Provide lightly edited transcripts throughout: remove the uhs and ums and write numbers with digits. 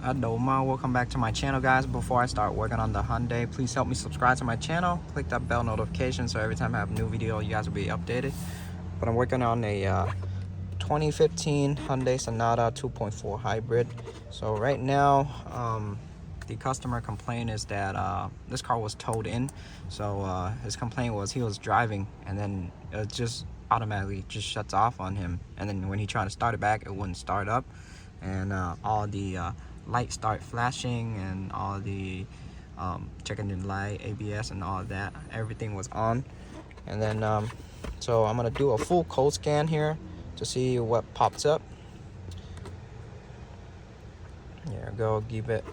Adoma, welcome back to my channel, guys. Before I start working on the Hyundai, please help me subscribe to my channel, click that bell notification so every time I have a new video you guys will be updated. But I'm working on a 2015 Hyundai Sonata 2.4 hybrid. So right now the customer complaint is that this car was towed in. So his complaint was he was driving and then it just automatically just shuts off on him, and then when he tried to start it back it wouldn't start up, and all the lights start flashing and all the check engine light, ABS and all of that, everything was on. And then so I'm gonna do a full code scan here to see what pops up. There we go, give it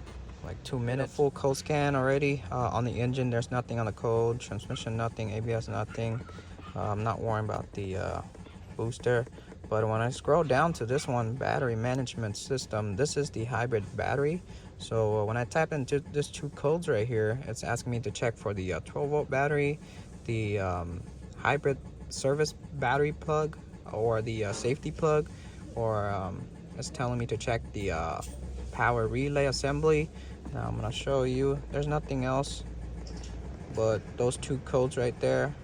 like 2 minutes. Full code scan already. On the engine there's nothing on the code, transmission nothing, ABS nothing. I'm not worrying about the booster. But when I scroll down to this one, battery management system, this is the hybrid battery. So when I type into these two codes right here, it's asking me to check for the 12-volt battery, the hybrid service battery plug, or the safety plug, or it's telling me to check the power relay assembly. Now I'm gonna show you, there's nothing else but those two codes right there.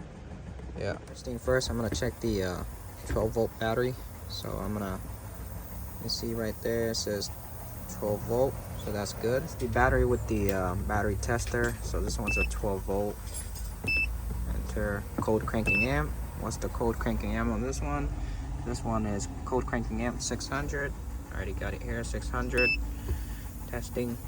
Yeah, first thing first, I'm gonna check the 12-volt battery. So I'm gonna, you see right there it says 12 volt, so that's good. It's the battery with the battery tester. So this one's a 12 volt. Enter code cranking amp. What's the code cranking amp on this one? This one is code cranking amp 600. I already got it here, 600. Testing.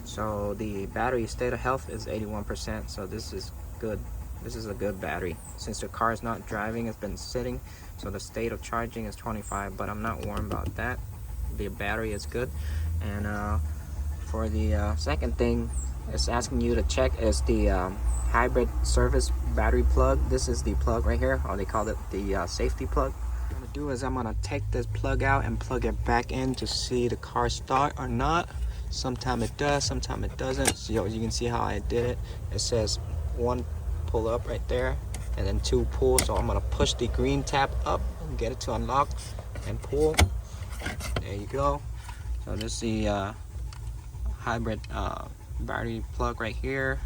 So the battery state of health is 81%, so this is good. This is a good battery. Since the car is not driving, it's been sitting, so the state of charging is 25, but I'm not worried about that. The battery is good. And for the second thing it's asking you to check is the hybrid service battery plug. This is the plug right here, or they call it the safety plug. What I'm gonna do is I'm gonna take this plug out and plug it back in to see the car start or not. Sometimes it does, sometimes it doesn't. So you can see how I did it. It says 1 pull up right there and then 2 pull. So I'm gonna push the green tab up and get it to unlock and pull. There you go. So this is the hybrid battery plug right here.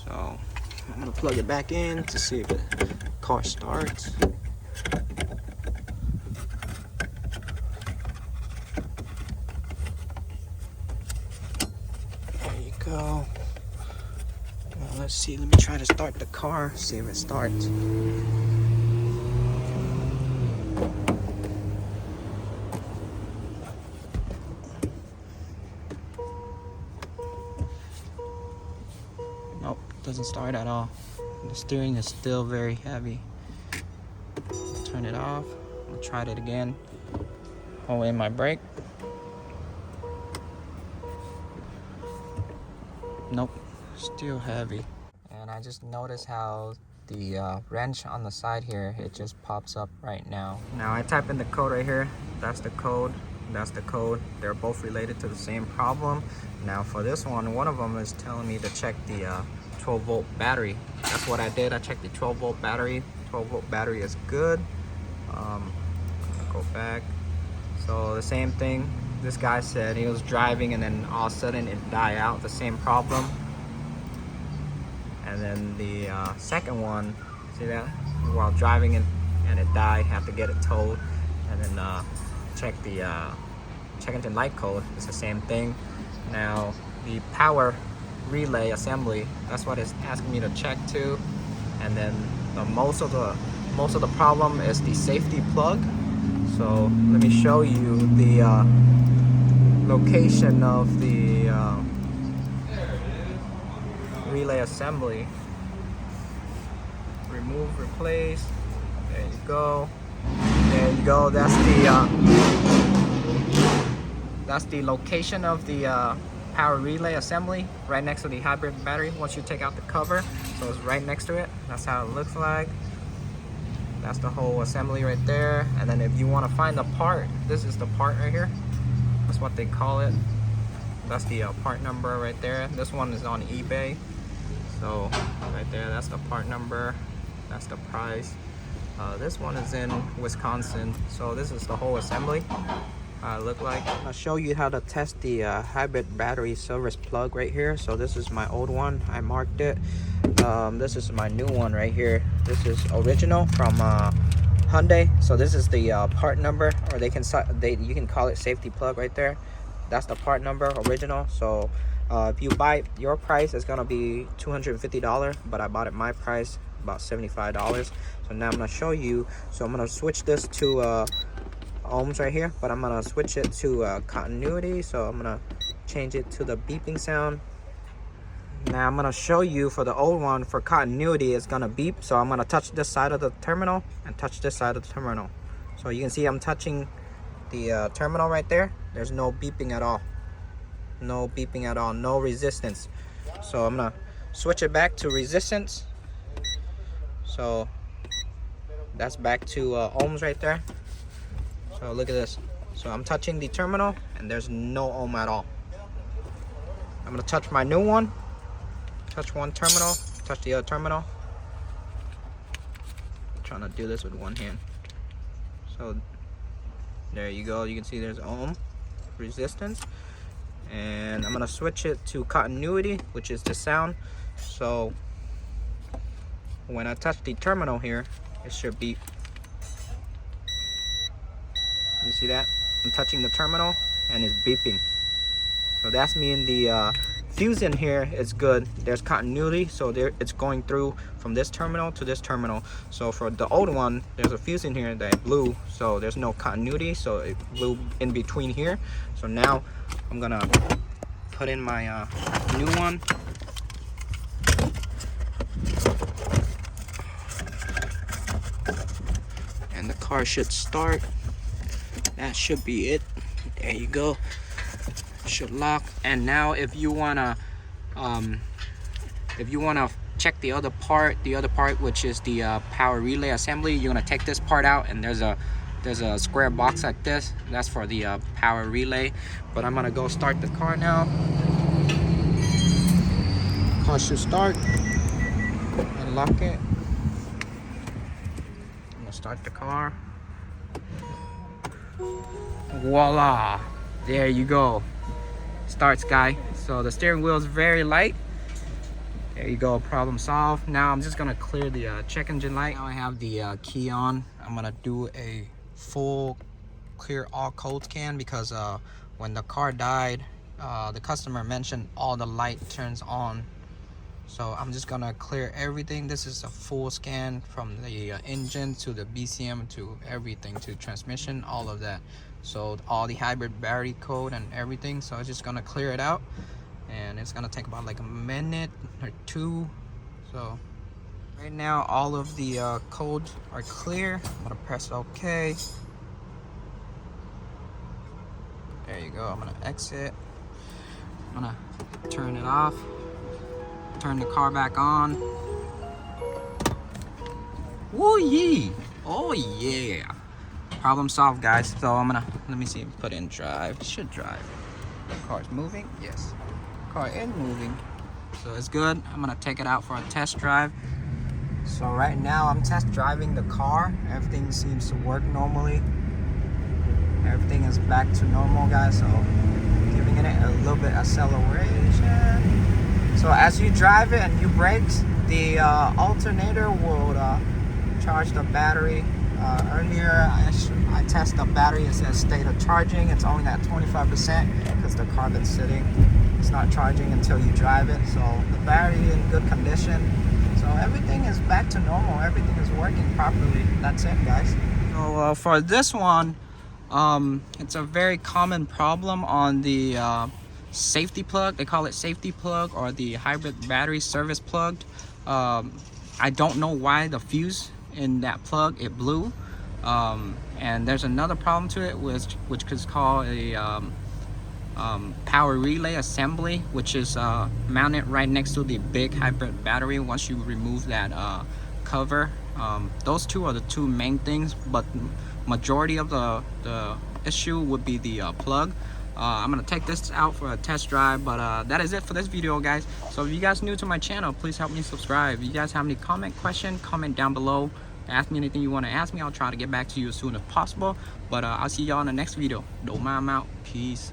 So I'm gonna plug it back in to see if the car starts. Go. Let's see, let me try to start the car, see if it starts. Nope, doesn't start at all. The steering is still very heavy. Turn it off. I'll try it again. Hold in my brake. Nope, still heavy. And I just noticed how the wrench on the side here, it just pops up right now. Now I type in the code right here. That's the code. That's the code. They're both related to the same problem. Now for this one of them is telling me to check the 12-volt battery. That's what I did. I checked the 12-volt battery. 12-volt battery is good. I'll go back. So the same thing. This guy said he was driving and then all of a sudden it died out, the same problem. And then the second one, see that? While driving and it died, have to get it towed. And then check the check engine light code, it's the same thing. Now the power relay assembly, that's what it's asking me to check to. And then most of the problem is the safety plug. So let me show you the location of the relay assembly. Remove, replace. There you go. There you go. That's the location of the power relay assembly, right next to the hybrid battery. Once you take out the cover, so it's right next to it. That's how it looks like. That's the whole assembly right there. And then if you want to find the part, this is the part right here. That's what they call it. That's the part number right there. This one is on eBay. So right there, that's the part number. That's the price. This one is in Wisconsin. So this is the whole assembly. look like. I'll show you how to test the hybrid battery service plug right here. So this is my old one, I marked it. This is my new one right here. This is original from Hyundai. So this is the part number, or you can call it safety plug right there. That's the part number, original. So if you buy it, your price is gonna be $250, but I bought it my price about $75. So now I'm gonna show you. So I'm gonna switch this to ohms right here, but I'm gonna switch it to continuity. So I'm gonna change it to the beeping sound. Now I'm gonna show you for the old one, for continuity it's gonna beep. So I'm gonna touch this side of the terminal and touch this side of the terminal. So you can see I'm touching the terminal right there. There's no beeping at all. No beeping at all, no resistance. So I'm gonna switch it back to resistance. So that's back to ohms right there. So look at this. So I'm touching the terminal and there's no ohm at all. I'm gonna touch my new one. Touch one terminal, touch the other terminal. I'm trying to do this with one hand. So there you go. You can see there's ohm resistance. And I'm gonna switch it to continuity, which is the sound. So when I touch the terminal here, it should beep. You see that? I'm touching the terminal and it's beeping. So that's mean the fuse in here is good. There's continuity, so it's going through from this terminal to this terminal. So for the old one, there's a fuse in here that blew, so there's no continuity, so it blew in between here. So now I'm gonna put in my new one. And the car should start. That should be it. There you go. Should lock. And now if you wanna check the other part which is the power relay assembly, you're gonna take this part out, and there's a square box like this. That's for the power relay. But I'm gonna go start the car now. Car should start. Unlock it. I'm gonna start the car. Voila, there you go. Starts, guy. So the steering wheel is very light. There you go, problem solved. Now I'm just gonna clear the check engine light. Now I have the key on. I'm gonna do a full clear all code scan, because when the car died, the customer mentioned all the light turns on. So I'm just gonna clear everything. This is a full scan from the engine to the BCM to everything, to transmission, all of that. So all the hybrid battery code and everything. So I'm just gonna clear it out, and it's gonna take about like a minute or two. So right now all of the codes are clear. I'm gonna press OK. There you go. I'm gonna exit. I'm gonna turn it off. Turn the car back on. Woo yee! Oh yeah! Problem solved, guys. So I'm gonna, let me see, put in drive. It should drive. The car's moving. Yes. Car is moving. So it's good. I'm gonna take it out for a test drive. So right now I'm test driving the car. Everything seems to work normally. Everything is back to normal, guys. So giving it a little bit acceleration. So as you drive it and you brake, the alternator will charge the battery. Earlier I tested the battery. It says state of charging. It's only at 25% because the car been sitting. It's not charging until you drive it. So the battery in good condition. So everything is back to normal. Everything is working properly. That's it, guys. So for this one, it's a very common problem on the safety plug. They call it safety plug, or the hybrid battery service plug. I don't know why the fuse in that plug, it blew. And there's another problem to it, which is called a power relay assembly, which is mounted right next to the big hybrid battery. Once you remove that cover, those two are the two main things, but majority of the issue would be the plug. I'm gonna take this out for a test drive, but that is it for this video, guys. So if you guys new to my channel, please help me subscribe. If you guys have any comment, question, comment down below. Ask me anything you want to ask me. I'll try to get back to you as soon as possible. But I'll see y'all in the next video. Doma, I'm out. Peace.